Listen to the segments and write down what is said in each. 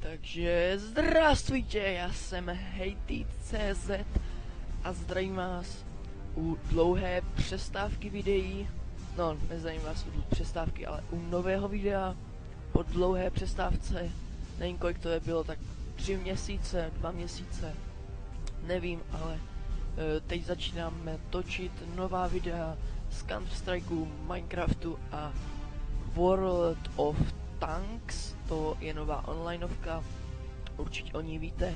Takže zdravstvujte, já jsem Hejty.cz a zdravím vás u dlouhé přestávky videí. No, nezdravím vás u přestávky, ale u nového videa po dlouhé přestávce. Nevím, kolik to je bylo, tak 3 měsíce, 2 měsíce, nevím, ale teď začínáme točit nová videa z Counter-Strikeu, Minecraftu a World of Tanks. To je nová onlineovka, určitě o ní víte,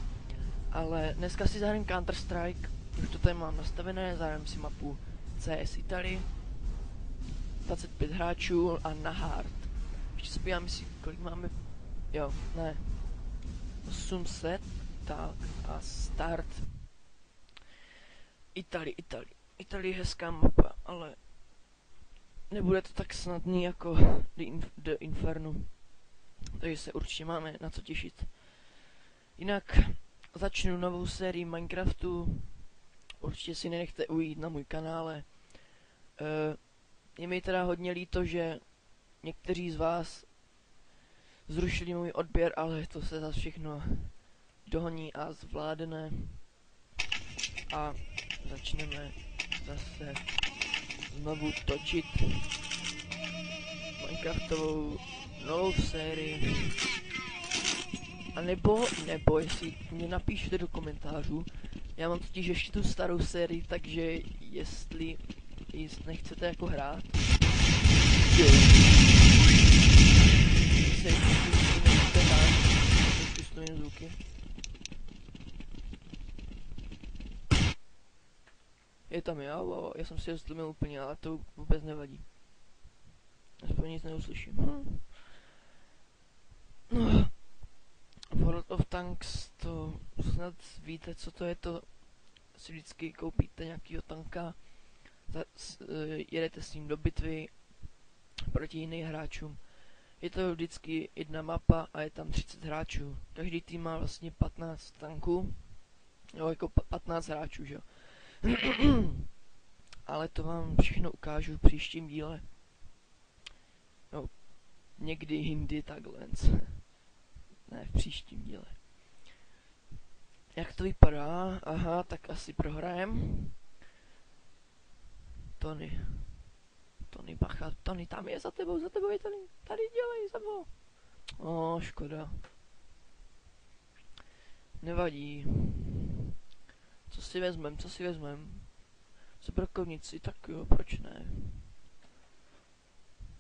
ale dneska si zahrám Counter-Strike, už to tady mám nastavené, zahrám si mapu CS Italy, 25 hráčů a na hard. Ještě se podívám si, kolik máme, jo, ne, 800, tak a start. Italy je hezká mapa, ale nebude to tak snadný jako The Inferno. Takže se určitě máme na co těšit. Jinak začnu novou sérii Minecraftu. Určitě si nenechte ujít na můj kanále. Je mi teda hodně líto, že někteří z vás zrušili můj odběr, ale to se zase všechno dohoní a zvládne. A začneme zase znovu točit Minecraftovou novou sérii. A nebo jestli mě napíšete do komentářů, já mám totiž ještě tu starou sérii, takže jestli nechcete jako hrát, zvuky. Je tam já jsem si je ztlumil úplně, ale to vůbec nevadí. Aspoň nic neuslyším. No. World of Tanks, to snad víte, co to je, to si vždycky koupíte nějakýho tanka, jedete s ním do bitvy proti jiným hráčům. Je to vždycky jedna mapa a je tam 30 hráčů. Každý tým má vlastně 15 tanků, jo, jako 15 hráčů, že jo. Ale to vám všechno ukážu v příštím díle. No, někdy jindy takhle. Ne, v příštím díle. Jak to vypadá? Aha, tak asi prohrajem. Tony bacha, Tony tam je za tebou je Tony. Tady dělej za mnou. O, škoda. Nevadí. Co si vezmem? Co brokovnici, tak jo, proč ne?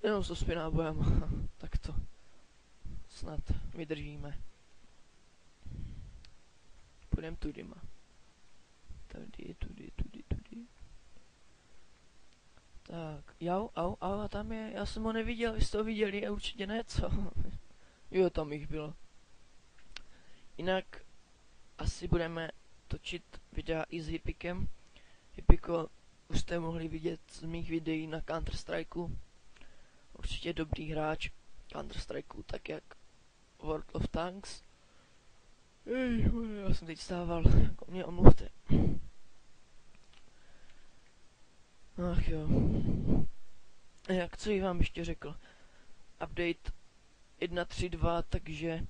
Jenom so spinábojem, tak to snad vydržíme. Půjdem tudyma. Tudy. Tak, au, a tam je, já jsem ho neviděl, vy jste ho viděli, a určitě ne, co? Jo, tam jich bylo. Jinak asi budeme točit videa i s Hypikem. Hypiko už jste mohli vidět z mých videí na Counter-Strikeu. Určitě dobrý hráč Counter-Strikeu, tak jak World of Tanks. Já jsem teď stával, jako mě omluvte. Ach jo. Jak co jí vám ještě řekl? Update 1.3.2, takže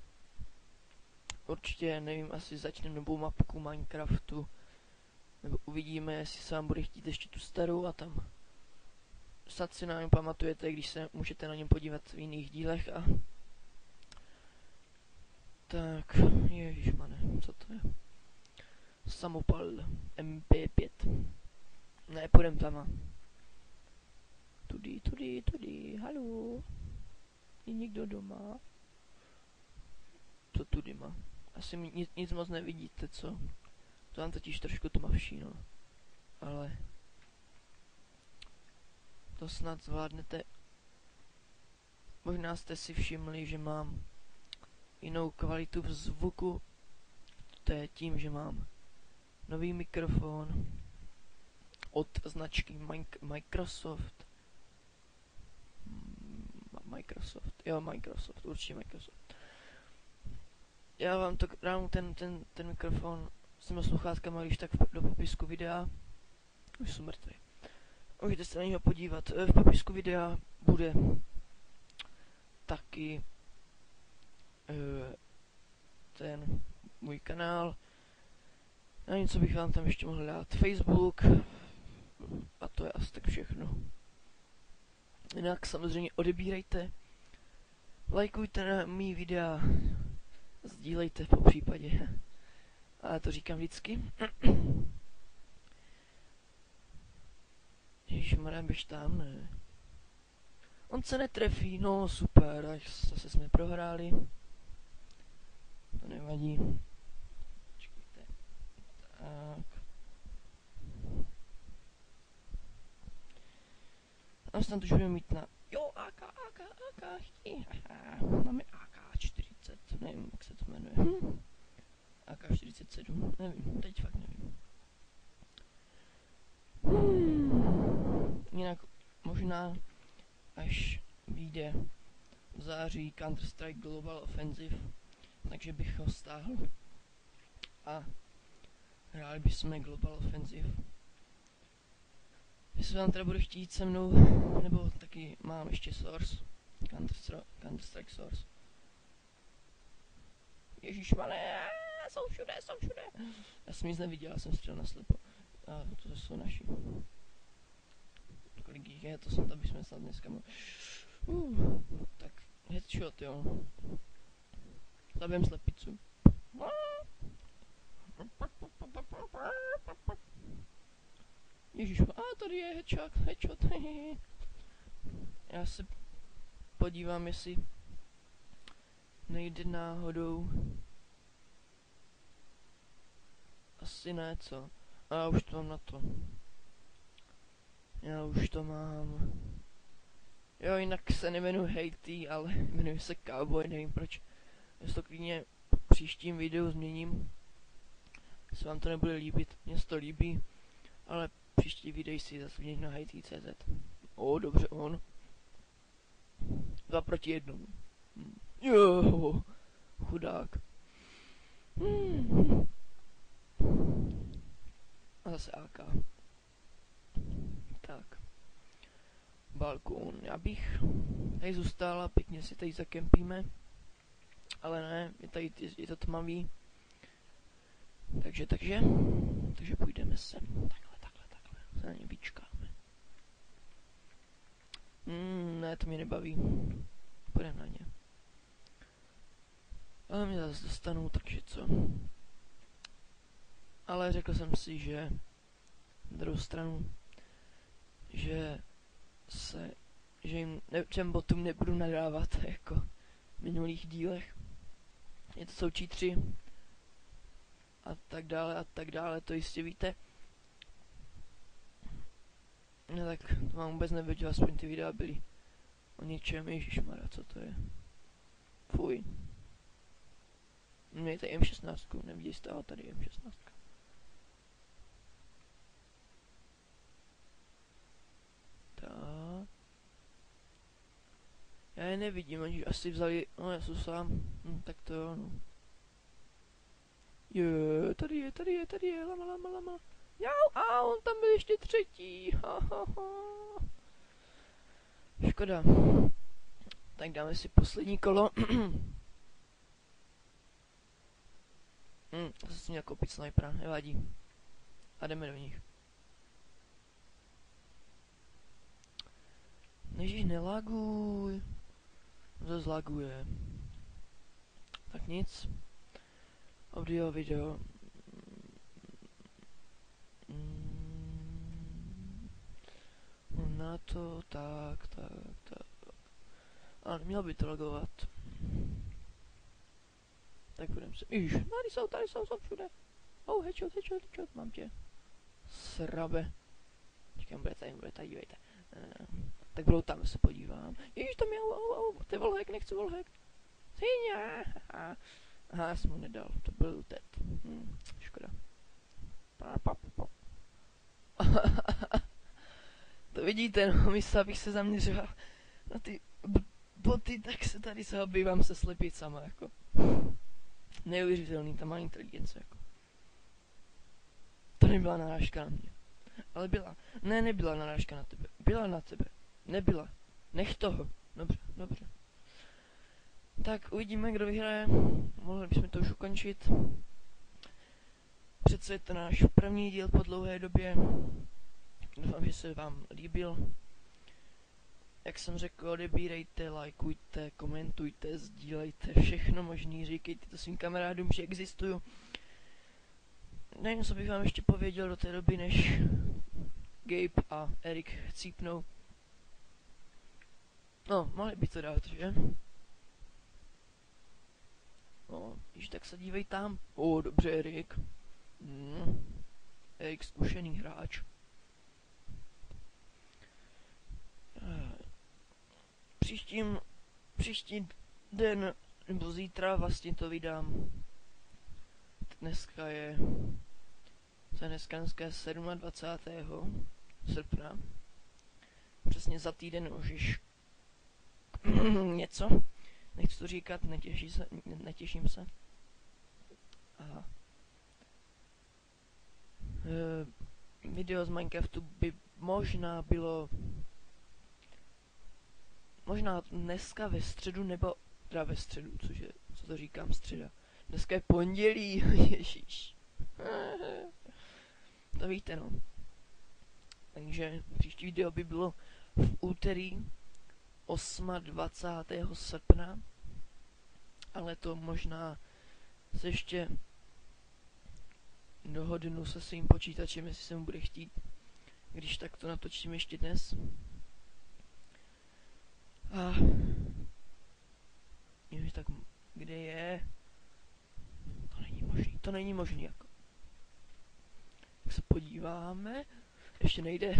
určitě, nevím, asi začneme novou mapku Minecraftu. Nebo uvidíme, jestli se vám bude chtít ještě tu starou a tam snad si na něm pamatujete, když se můžete na něm podívat v jiných dílech a tak, ježišmane, co to je? Samopal MP5. Ne, půjdem tam. Tudy, haló. Je někdo doma? Co tudy má? Asi nic moc nevidíte, co? To vám totiž trošku tmavší, no. Ale to snad zvládnete. Možná jste si všimli, že mám jinou kvalitu v zvuku. To je tím, že mám nový mikrofon od značky Microsoft. Microsoft, určitě Microsoft. Já vám to dám ten mikrofon s těma sluchátkama, když tak do popisku videa. Už jsou mrtvý. Můžete se na něho podívat. V popisku videa bude taky ten můj kanál. A něco bych vám tam ještě mohl dát. Facebook. A to je asi tak všechno. Jinak samozřejmě odebírejte. Lajkujte na mý videa. Sdílejte po případě. Ale to říkám vždycky. Ježišmarja, běž tam, ne. On se netrefí, no super, až zase jsme prohráli. To nevadí. Počkejte. Tak. A tam to už budeme mít na... Jo, AK, máme AK-40, nevím, jak se to jmenuje. AK-47, nevím, teď fakt nevím. Jinak možná, až vyjde v září Counter-Strike Global Offensive, takže bych ho stáhl a hráli bychom Global Offensive. Jestli vám teda bude chtít se mnou, nebo taky mám ještě Source, Counter-Strike Source. Ježišmane, jsou všude. Já jsem nic neviděl, já jsem střelil naslepo. A to jsou naši. Kolik jich je, to jsem tam bychom snad dneska mohli. Tak, headshot, jo. Zabijem slepicu. Ježiš, tady je headshot. Já se podívám, jestli nejde náhodou. Asi ne, co? A já už to mám na to. Já už to mám. Jo, jinak se nejmenuji Hejty, ale jmenuji se Cowboy, nevím proč. Já to klidně v příštím videu změním. Se vám to nebude líbit, mně se to líbí. Ale příští video si zase změním na Hejty.cz. Dobře, on. 2 proti 1. Jo, chudák. A zase AK. Tak. Balkón. Já bych tady zůstal a pěkně si tady zakempíme. Ale ne, je to tmavý. Takže půjdeme sem. Takhle. Se na ně vyčkáme. Ne, to mě nebaví. Půjdeme na ně. Ale mě zase dostanou, takže co? Ale řekl jsem si, že na druhou stranu, že jim těm botům nebudu nadávat jako v minulých dílech. Je to jsou cheatři a tak dále, to jistě víte. No tak to mám vůbec nevěděl, aspoň ty videa byly o něčem, ježišmarja, co to je. Fuj. Mějte M16, nevidíš stále tady M16. Tak. Já je nevidím, oni asi vzali, no já jsem sám, tak to jo, no. Je, tady je, lama. Jau, a on tam byl ještě třetí, Škoda. Tak dáme si poslední kolo. Zase jsem měl koupit snajpera, nevadí. A jdeme do nich. Ježíš, nelaguj. To zlaguje. Tak nic. Audio, video. Na to, tak. Ale nemělo by to lagovat. Tak budeme se... Iž, tady jsou všude. Headshot, mám tě. Srabe. Čekám, bude tady, dívejte. Tak budou tam, se podívám. Ježiš, tam je, to je volhek, nechci volhek. Sýně. Aha, já jsem mu nedal, to byl Ted. Škoda. To vidíte, no, místo abych se zaměřoval na ty boty, tak se tady zabývám se slepicama, jako. Neuvěřitelný, ta má inteligence, jako. To nebyla narážka na mě. Ale byla. Ne, nebyla narážka na tebe. Byla na tebe. Nebyla. Nech toho. Dobře. Tak uvidíme, kdo vyhraje. Mohli bychom to už ukončit. Přece je to náš první díl po dlouhé době. Doufám, že se vám líbil. Jak jsem řekl, odebírejte, lajkujte, komentujte, sdílejte, všechno možný, říkejte to svým kamarádům, že existuju. Nevím, co bych vám ještě pověděl do té doby, než Gabe a Erik chcípnou. No, mohli by to dát, že? No, když tak se dívej tam. Dobře, Erik. Erik, zkušený hráč. Příští den, nebo zítra vlastně to vydám. Dneska je 27. srpna. Přesně za týden už něco. Nechci to říkat, netěším se. A video z Minecraftu by možná bylo dneska ve středu, nebo teda ve středu, co to říkám, středa. Dneska je pondělí, ježiš. To víte, no. Takže příští video by bylo v úterý 28. srpna. Ale to možná se ještě dohodnu se svým počítačem, jestli se mu bude chtít. Když tak to natočím ještě dnes. A tak kde je? To není možný jako. Tak se podíváme. Ještě nejde.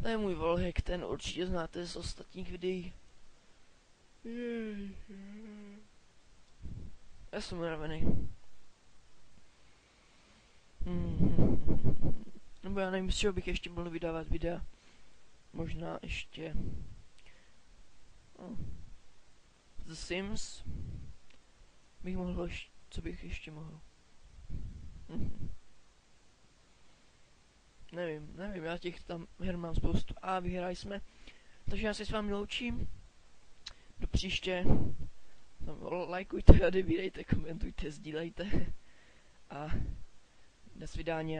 To je můj Volhek, ten určitě znáte z ostatních videí. Já jsem unavený. Nebo já nevím, z čeho bych ještě mohl vydávat videa. Možná ještě The Sims bych mohl, co bych ještě mohl. Nevím, já těch tam her mám spoustu a vyhráli jsme. Takže já se s vámi loučím. Do příště. Lajkujte, odebírejte, komentujte, sdílejte. A do svidání.